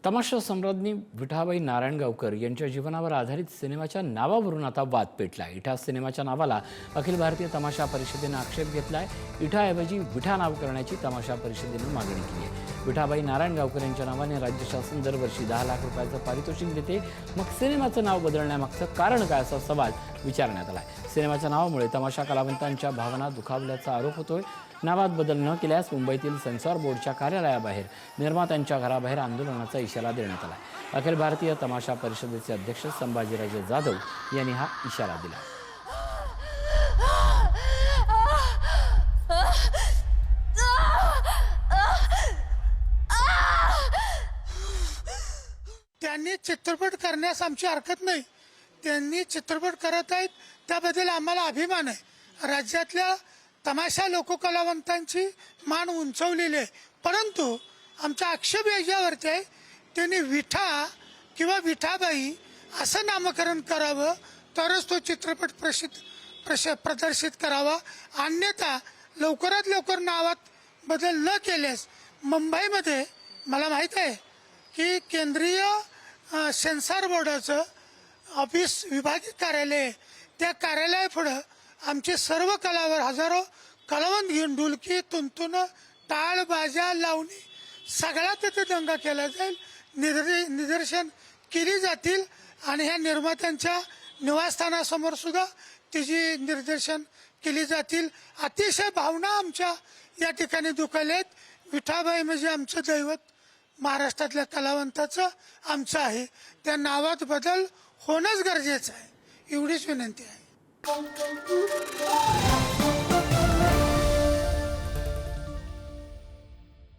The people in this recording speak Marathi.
तमाशा सम्राज्ञी विठाबाई नारायणगावकर यांच्या जीवनावर आधारित सिनेमाच्या नावावरून आता वाद पेटलाय। इठा सिनेमाच्या नावाला अखिल भारतीय तमाशा परिषदेने आक्षेप घेतलाय। इठाऐवजी विठा नाव करण्याची तमाशा परिषदेने मागणी केली आहे। विठाबाई नारायणगावकर यांच्या नावाने राज्य शासन दरवर्षी 10 लाख रुपयाचं पारितोषिक देते। मग सिनेमाचं नाव बदलण्यामागचं कारण काय असा सवाल विचारण्यात आलाय। सिनेमाच्या नावामुळे तमाशा कलावंतांच्या भावना दुखावल्याचा आरोप होतोय। नावात बदल न केल्यास मुंबईतील सेन्सॉर बोर्डच्या कार्यालयाबाहेर निर्मात्यांच्या घराबाहेर आंदोलनाचा इशारा देण्यात आला। अखिल भारतीय तमाशा परिषदेचे अध्यक्ष संभाजीराजे जाधव यांनी हा इशारा दिला। त्यांनी चित्रपट करण्यास आमची हरकत नाही। त्यांनी चित्रपट करत आहेत त्याबद्दल आम्हाला अभिमान आहे। राज्यातल्या तमाशा लोककलावंतांची मान उंचवलेली आहे, परंतु आमचा आक्षेप याच्यावरती आहे त्यांनी विठा किंवा विठाबाई असं नामकरण करावं तरच तो चित्रपट प्रदर्शित करावा, अन्यथा लवकरात लवकर नावात बदल न केल्यास मुंबईमध्ये मला माहीत आहे की केंद्रीय सेन्सॉर बोर्डाचं ऑफिस विभागीय कार्यालय आहे। त्या कार्यालयापुढं आमचे सर्व कलावर हजारो कलावंत घेऊन ढोलकी तुंतुन टाळ बाजा लावणी सगळा तिथे दंगा केला जाईल, निदर्शन केली जातील आणि ह्या निर्मात्यांच्या निवासस्थानासमोर सुद्धा तिची निदर्शन केली जातील। अतिशय भावना आमच्या या ठिकाणी दुखावल्यात। विठाबाई म्हणजे आमचं दैवत, महाराष्ट्रातल्या कलावंताचं आमचं आहे। त्या नावात बदल होणंच गरजेचं आहे, एवढीच विनंती आहे।